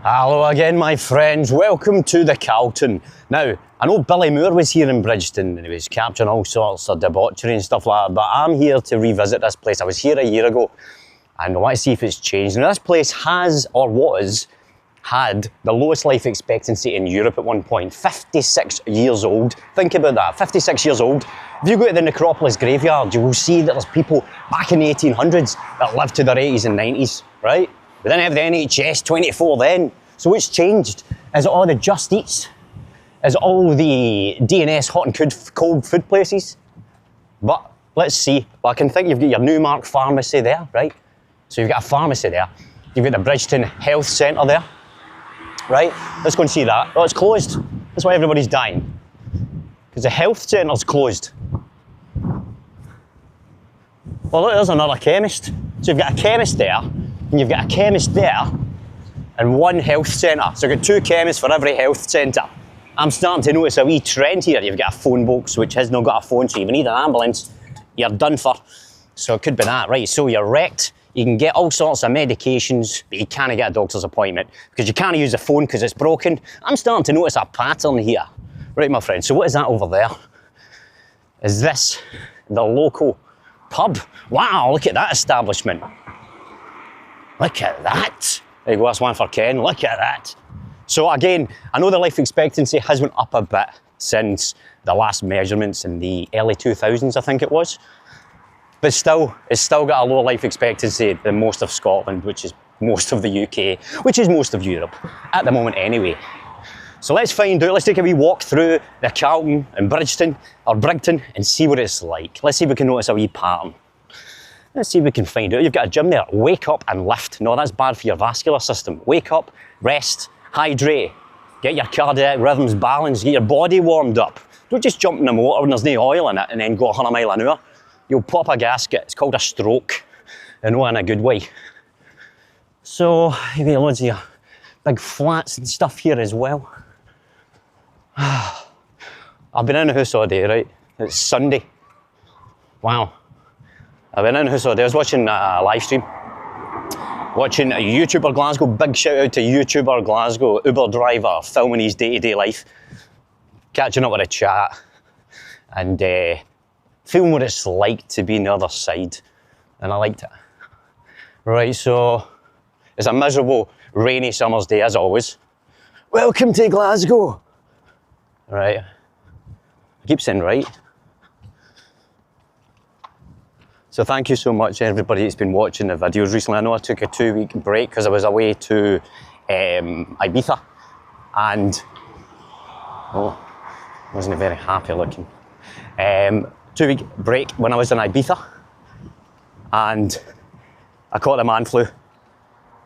Hello again, my friends. Welcome to the Calton. Now, I know Billy Moore was here in Bridgeton and he was capturing all sorts of debauchery and stuff like that, but I'm here to revisit this place. I was here a year ago and I want to see if it's changed. Now, this place has, or had the lowest life expectancy in Europe at one point. 56 years old. Think about that, 56 years old. If you go to the necropolis graveyard, you will see that there's people back in the 1800s that lived to their 80s and 90s, right? We didn't have the NHS 24 then. So what's changed? Is it all the Just Eats? Is it all the D&S hot and cold food places? But let's see. Well, I can think you've got your Newmark pharmacy there, right? So you've got a pharmacy there. You've got the Bridgeton Health Centre there, right? Let's go and see that. Oh, it's closed. That's why everybody's dying. Because the health centre's closed. Well, look, there's another chemist. So you've got a chemist there, and you've got a chemist there, and one health centre. So you've got two chemists for every health centre. I'm starting to notice a wee trend here. You've got a phone box which has not got a phone, so if you need an ambulance, you're done for. So it could be that, right? So you're wrecked. You can get all sorts of medications, but you can't get a doctor's appointment because you can't use a phone because it's broken. I'm starting to notice a pattern here. Right, my friend, so what is that over there? Is this the local pub? Wow, look at that establishment. Look at that. There you go, that's one for Ken. Look at that. So again, I know the life expectancy has went up a bit since the last measurements in the early 2000s, I think it was. But still, it's still got a lower life expectancy than most of Scotland, which is most of the UK, which is most of Europe, at the moment anyway. So let's find out, let's take a wee walk through the Calton and Bridgeton, or Bridgeton, and see what it's like. Let's see if we can notice a wee pattern. Let's see if we can find out. You've got a gym there. Wake up and lift. No, that's bad for your vascular system. Wake up, rest, hydrate, get your cardiac rhythms balanced, get your body warmed up. Don't just jump in the motor when there's no oil in it and then go 100 mile an hour. You'll pop a gasket. It's called a stroke, and not in a good way. So you've got loads of your big flats and stuff here as well. I've been in the house all day, right? It's Sunday. Wow. I've been in the house all day. I was watching a live stream. Watching a YouTuber Glasgow. Big shout out to YouTuber Glasgow, Uber driver, filming his day-to-day life. Catching up with a chat. And feeling what it's like to be on the other side. And I liked it. Right, so it's a miserable, rainy summer's day as always. Welcome to Glasgow. Right. I keep saying right. So thank you so much everybody that's been watching the videos recently. I know I took a 2-week break because I was away to Ibiza and wasn't very happy looking. 2-week break when I was in Ibiza and I caught the man flu,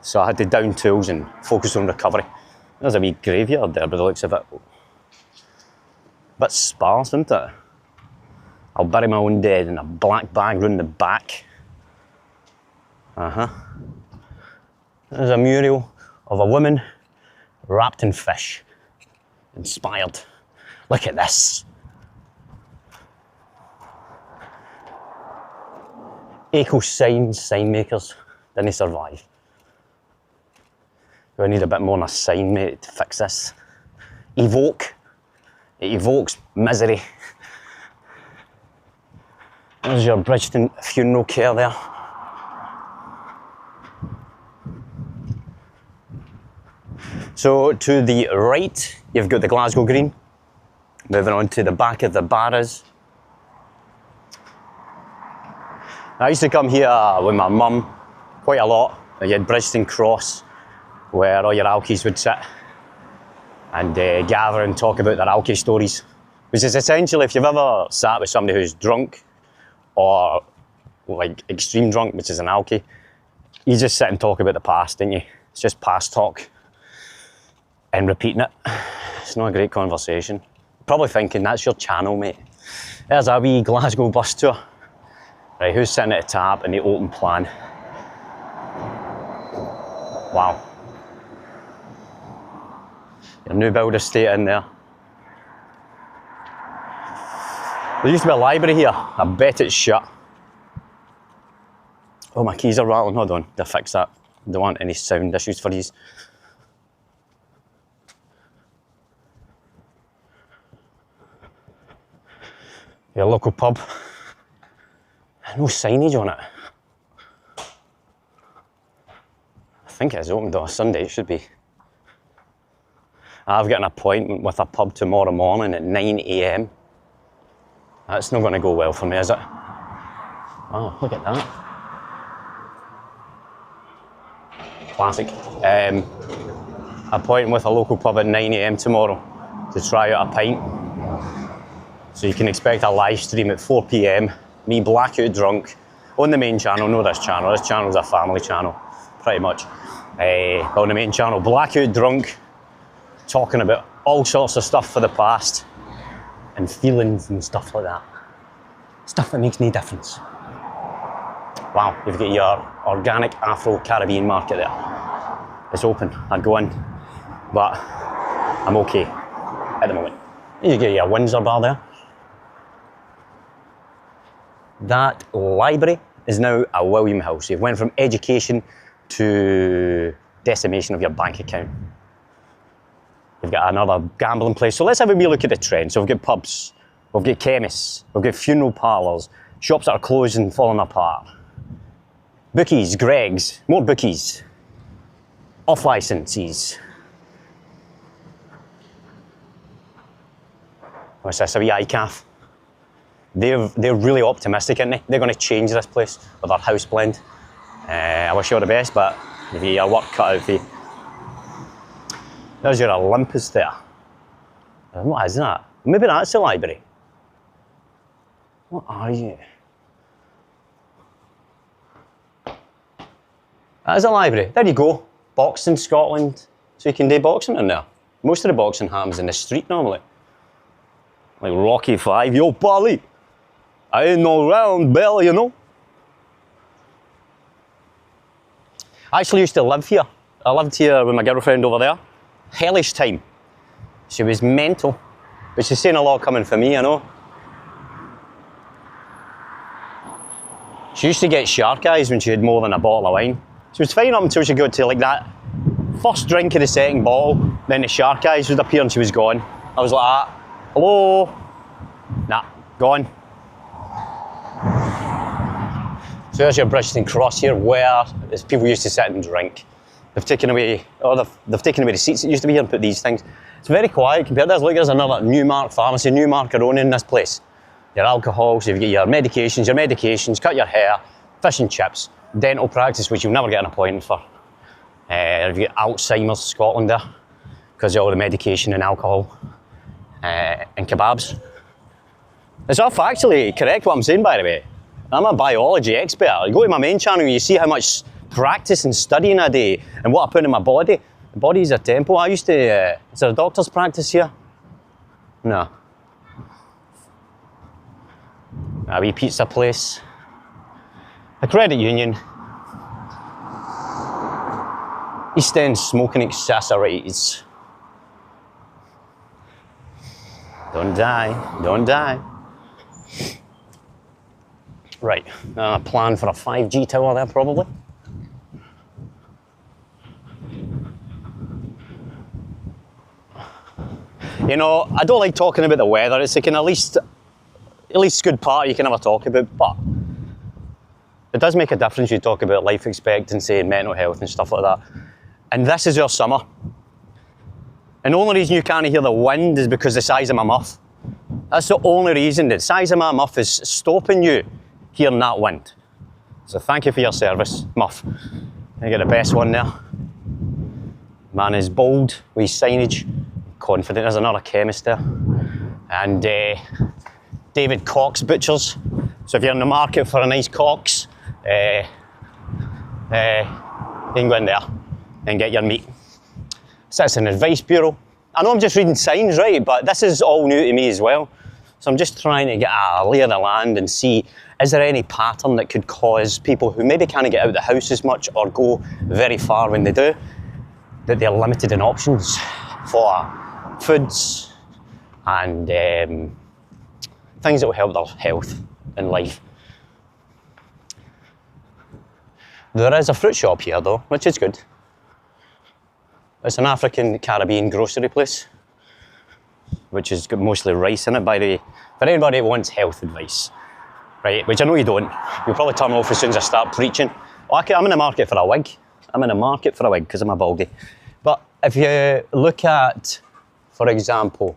so I had to down tools and focus on recovery. There's a wee graveyard there by the looks of it. Bit sparse, isn't it? I'll bury my own dead in a black bag round the back. There's a mural of a woman wrapped in fish. Inspired. Look at this. Eco sign makers didn't survive. We need a bit more than a sign, mate, to fix this. Evoke. It evokes misery. There's your Bridgeton funeral care there. So to the right, you've got the Glasgow Green. Moving on to the back of the Barras. I used to come here with my mum quite a lot. You had Bridgeton Cross, where all your alkies would sit and gather and talk about their alky stories. Which is essentially, if you've ever sat with somebody who's drunk, or like extreme drunk, which is an alky, you just sit and talk about the past, don't you? It's just past talk and repeating it. It's not a great conversation. Probably thinking that's your channel, mate. There's a wee Glasgow bus tour. Right, who's sitting at the tab in the open plan? Wow. Your new build estate in there. There used to be a library here. I bet it's shut. Oh, my keys are rattling. Hold on, to fix that. Don't want any sound issues for these. Your local pub. No signage on it. I think it's open on a Sunday, it should be. I've got an appointment with a pub tomorrow morning at 9 AM. That's not going to go well for me, is it? Oh, look at that. Classic. Appointment with a local pub at 9 AM tomorrow to try out a pint. So you can expect a live stream at 4 PM, me blackout drunk, on the main channel, no this channel's a family channel, pretty much. But on the main channel, blackout drunk, talking about all sorts of stuff for the past, and feelings and stuff like that. Stuff that makes no difference. Wow, you've got your organic Afro-Caribbean market there. It's open, I'd go in, but I'm okay at the moment. You get your Windsor bar there. That library is now a William House. You've went from education to decimation of your bank account. You've got another gambling place. So let's have a wee look at the trend. So we've got pubs, we've got chemists, we've got funeral parlours, shops that are closed and falling apart. Bookies, Greggs, more bookies, off licenses. What's this, a wee ICAF? They're really optimistic, aren't they? They're going to change this place with their house blend. I wish you all the best, but you've got your work cut out for you. There's your Olympus there. What is that? Maybe that's the library. What are you? That is a library. There you go. Boxing Scotland. So you can do boxing in there. Most of the boxing happens in the street normally. Like Rocky 5. Yo, Polly. I ain't no round bell, you know. I actually used to live here. I lived here with my girlfriend over there. Hellish time. She was mental. But she's saying a lot coming for me, you know. She used to get shark eyes when she had more than a bottle of wine. She was fine up until she got to like that first drink of the second bottle, then the shark eyes would appear and she was gone. I was like, ah, hello? Nah, gone. So there's your Bridgeton cross here where people used to sit and drink. They've taken away, they've taken away the seats that used to be here and put these things. It's very quiet compared to this. Look, there's another Newmark pharmacy, Newmark are owning this place. Your alcohol, so you've got your medications, cut your hair, fish and chips, dental practice, which you'll never get an appointment for. You've got Alzheimer's Scotland there, because of all the medication and alcohol, and kebabs. It's all factually correct what I'm saying, by the way. I'm a biology expert. You go to my main channel and you see how much practice and studying I do and what I put in my body. The body is a temple. I used to, is there a doctor's practice here? No. A wee pizza place. A credit union. East End smoking accessories. Don't die, don't die. Right, a plan for a 5G tower there probably. You know, I don't like talking about the weather. It's like at least good part you can ever talk about, but it does make a difference. You talk about life expectancy and mental health and stuff like that. And this is your summer. And the only reason you can't hear the wind is because the size of my muff. That's the only reason. The size of my muff is stopping you hearing that wind. So thank you for your service, muff. I get the best one there. Man is bold with his signage, confident. There's another chemist there. And David Cox Butchers. So if you're in the market for a nice Cox, you can go in there and get your meat. So it's an advice bureau. I know I'm just reading signs, right, but this is all new to me as well. So I'm just trying to get a lay of the land and see, is there any pattern that could cause people who maybe can't get out of the house as much or go very far when they do, that they're limited in options for foods and things that will help their health and life. There is a fruit shop here though, which is good. It's an African Caribbean grocery place. which has got mostly rice in it, by the way. For anybody who wants health advice, right, which I know you don't, you'll probably turn off as soon as I start preaching. Okay, I'm in the market for a wig. I'm in the market for a wig because I'm a baldy. But if you look at, for example,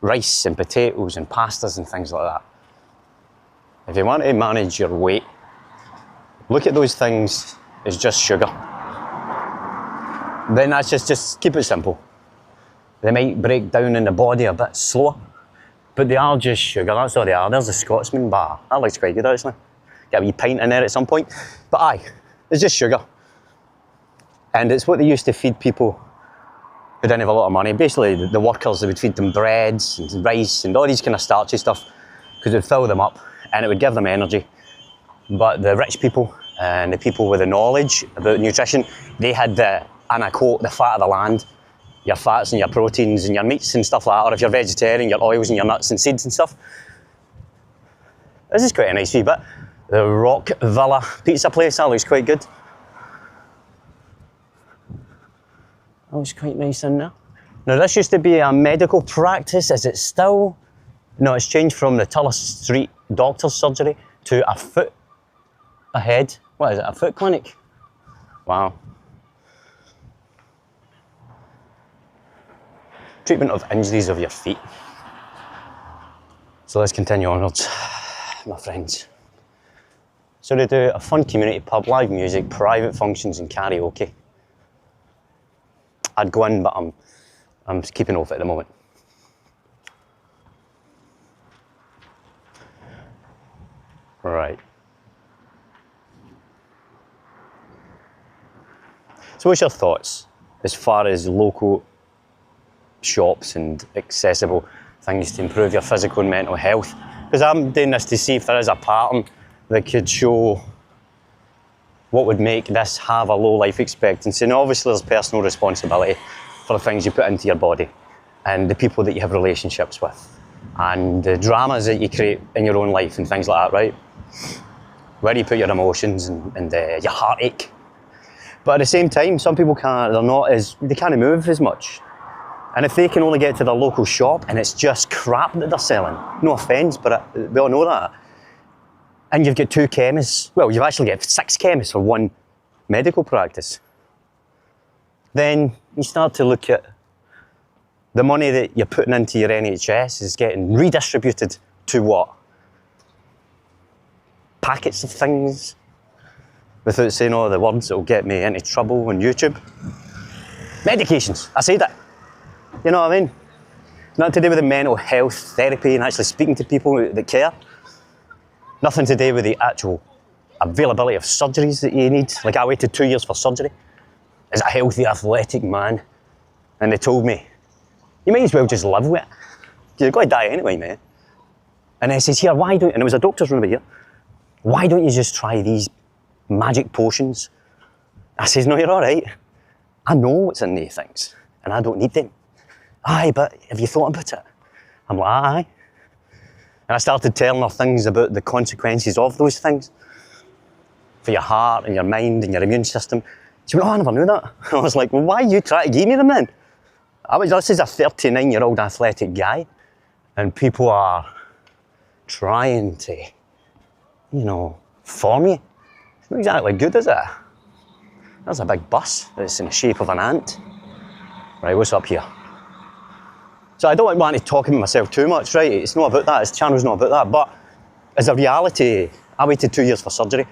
rice and potatoes and pastas and things like that, if you want to manage your weight, look at those things as just sugar. Then that's just keep it simple. They might break down in the body a bit slower, but they are just sugar, that's all they are. There's a Scotsman bar, that looks quite good actually. Get a wee pint in there at some point. But aye, it's just sugar. And it's what they used to feed people who didn't have a lot of money. Basically, the workers, they would feed them breads and rice and all these kind of starchy stuff because it would fill them up and it would give them energy. But the rich people and the people with the knowledge about nutrition, they had the, and I quote, the fat of the land, your fats and your proteins and your meats and stuff like that, or if you're vegetarian, your oils and your nuts and seeds and stuff. This is quite a nice wee bit. The Rock Villa pizza place, that looks quite good. That looks quite nice in there. Now this used to be a medical practice, is it still? No, it's changed from the Tulloch Street doctor's surgery to a foot ahead. What is it, a foot clinic? Wow. Treatment of injuries of your feet. So let's continue onwards, my friends. So they do a fun community pub, live music, private functions and karaoke. I'd go in, but I'm keeping off at the moment. Right. So what's your thoughts as far as local shops and accessible things to improve your physical and mental health? Because I'm doing this to see if there is a pattern that could show what would make this have a low life expectancy. And obviously there's personal responsibility for the things you put into your body and the people that you have relationships with and the dramas that you create in your own life and things like that, right? Where you put your emotions and your heartache. But at the same time, some people they can't move as much. And if they can only get to their local shop and it's just crap that they're selling, no offence, but we all know that, and you've got 2 chemists, well, you've actually got 6 chemists for 1 medical practice, then you start to look at the money that you're putting into your NHS is getting redistributed to what? Packets of things, without saying all the words that will get me into trouble on YouTube. Medications, I said it. You know what I mean? Nothing to do with the mental health therapy and actually speaking to people that care. Nothing to do with the actual availability of surgeries that you need. Like I waited 2 years for surgery as a healthy, athletic man. And they told me, you might as well just live with it. You're going to die anyway, mate. And I says, here, why don't, and it was a doctor's room over here, why don't you just try these magic potions? I says, no, you're all right. I know what's in these things and I don't need them. Aye, but have you thought about it? I'm like, aye. And I started telling her things about the consequences of those things for your heart and your mind and your immune system. She went, oh, I never knew that. I was like, well, why you try to give me them then? This is a 39-year-old athletic guy and people are trying to, you know, form you. It's not exactly good, is it? There's a big bus that's in the shape of an ant. Right, what's up here? So I don't want to talk about myself too much, right? It's not about that, this channel's not about that, but as a reality, I waited 2 years for surgery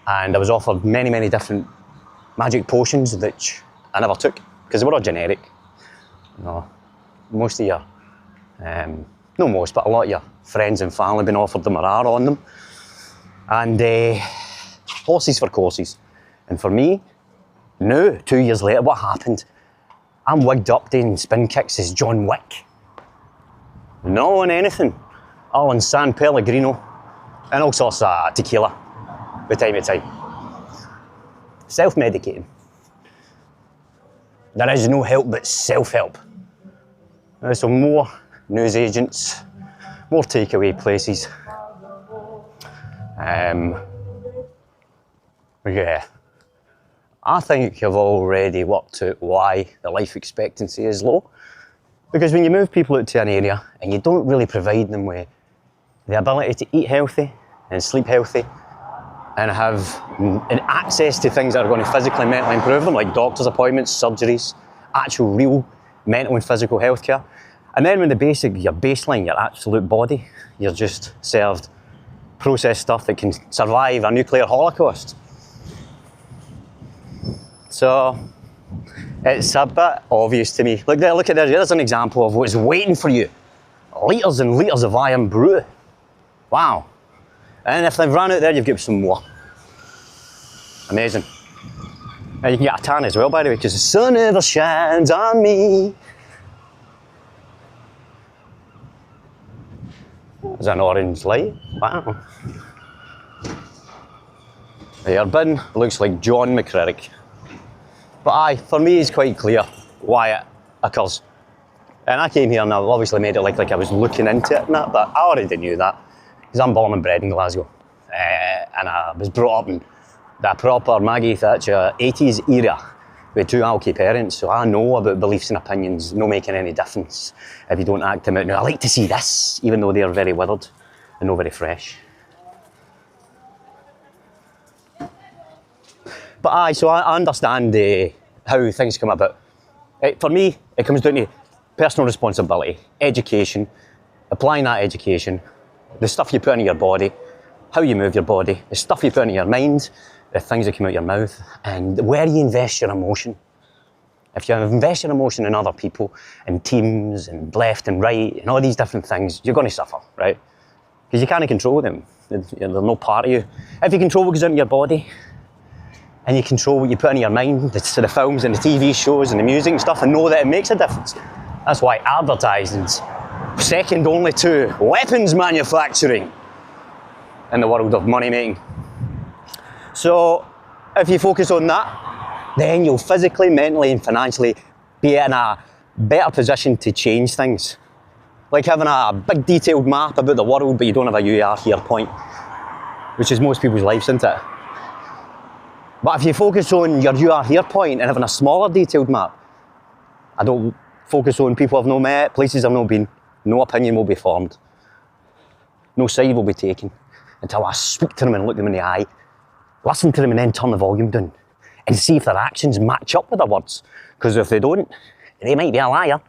and I was offered many, many different magic potions which I never took because they were all generic. You know, most of your, not most, but a lot of your friends and family have been offered them or are on them. And horses for courses. And for me, now, 2 years later, what happened? I'm wigged up doing spin kicks as John Wick. Not on anything. All on San Pellegrino and all sorts of tequila, from time to time. Self-medicating. There is no help but self-help. So more news agents, more takeaway places. Yeah. I think you've already worked out why the life expectancy is low. Because when you move people out to an area and you don't really provide them with the ability to eat healthy and sleep healthy and have access to things that are going to physically and mentally improve them, like doctor's appointments, surgeries, actual real mental and physical healthcare. And then when your baseline, your absolute body, you're just served processed stuff that can survive a nuclear holocaust. So it's a bit obvious to me. Look there, look at there, there's an example of what's waiting for you. Litres and litres of iron brew. Wow. And if they've run out there, you've got some more. Amazing. And you can get a tan as well, by the way, because the sun never shines on me. There's an orange light. Wow. Your bin looks like John McCririck. But aye, for me it's quite clear why it occurs. And I came here and I obviously made it look like I was looking into it and that, but I already knew that. Because I'm born and bred in Glasgow. And I was brought up in the proper Maggie Thatcher 80s era with two alky parents, so I know about beliefs and opinions no making any difference if you don't act them out. Now I like to see this, even though they're very withered and not very fresh. But aye, so I understand how things come about. For me, it comes down to personal responsibility, education, applying that education, the stuff you put in your body, how you move your body, the stuff you put in your mind, the things that come out your mouth, and where you invest your emotion. If you invest your emotion in other people, in teams, and left and right, and all these different things, you're going to suffer, right? Because you can't control them. They're no part of you. If you control what goes into your body, and you control what you put in your mind, the films and the TV shows and the music and stuff, and know that it makes a difference. That's why advertising's second only to weapons manufacturing in the world of money making. So if you focus on that, then you'll physically, mentally and financially be in a better position to change things. Like having a big detailed map about the world, but you don't have a you are here point, which is most people's lives, isn't it? But if you focus on your you are here point and having a smaller detailed map, I don't focus on people I've not met, places I've not been, no opinion will be formed. No side will be taken until I speak to them and look them in the eye, listen to them and then turn the volume down and see if their actions match up with their words. Because if they don't, they might be a liar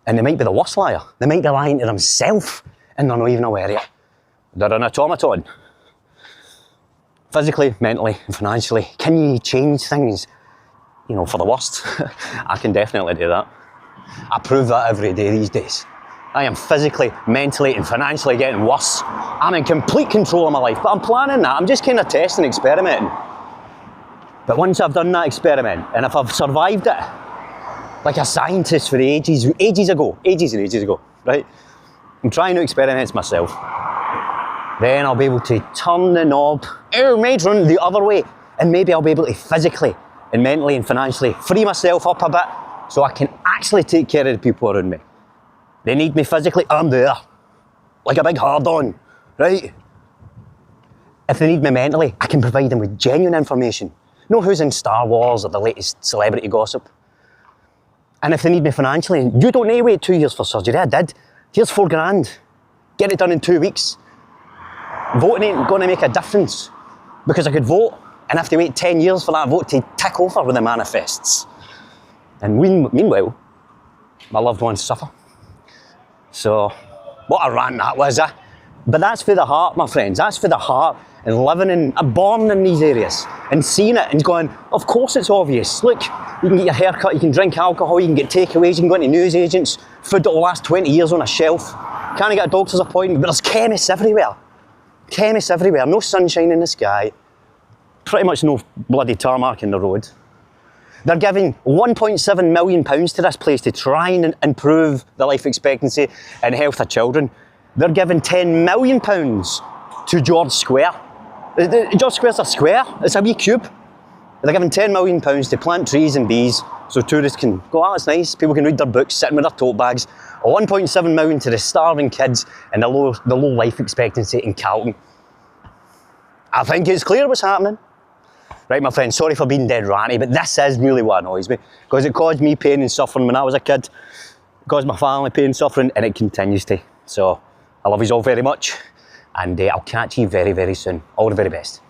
and they might be the worst liar. They might be lying to themselves and they're not even aware of it. They're an automaton. Physically, mentally and financially, can you change things, you know, for the worst? I can definitely do that. I prove that every day these days. I am physically, mentally and financially getting worse. I'm in complete control of my life, but I'm planning that. I'm just kind of testing, experimenting. But once I've done that experiment, and if I've survived it, like a scientist for ages and ages ago, right? I'm trying new experiments myself. Then I'll be able to turn the knob, matron, the other way, and maybe I'll be able to physically and mentally and financially free myself up a bit so I can actually take care of the people around me. They need me physically, I'm there, like a big hard-on, right? If they need me mentally, I can provide them with genuine information. Know who's in Star Wars or the latest celebrity gossip. And if they need me financially, you don't need to wait 2 years for surgery, I did. Here's $4,000, get it done in 2 weeks. Voting ain't going to make a difference because I could vote and have to wait 10 years for that vote to tick over with the manifests. And meanwhile, my loved ones suffer. So, what a rant that was, But that's for the heart, my friends. That's for the heart and living in, born in these areas and seeing it and going, of course it's obvious. Look, you can get your hair cut, you can drink alcohol, you can get takeaways, you can go into news agents, food that will last 20 years on a shelf. Can't get a doctor's appointment, but there's chemists everywhere. Chemists everywhere, no sunshine in the sky, pretty much no bloody tarmac in the road. They're giving £1.7 million to this place to try and improve the life expectancy and health of children. They're giving £10 million to George Square. George Square's a square, it's a wee cube. They're giving £10 million to plant trees and bees so tourists can go, oh, it's nice, people can read their books, sitting with their tote bags. 1.7 million to the starving kids and the low life expectancy in Calton. I think it's clear what's happening. Right, my friends, sorry for being dead ranty, but this is really what annoys me, because it caused me pain and suffering when I was a kid. caused my family pain, suffering, and it continues to. So I love you all very much, and I'll catch you very, very soon. All the very best.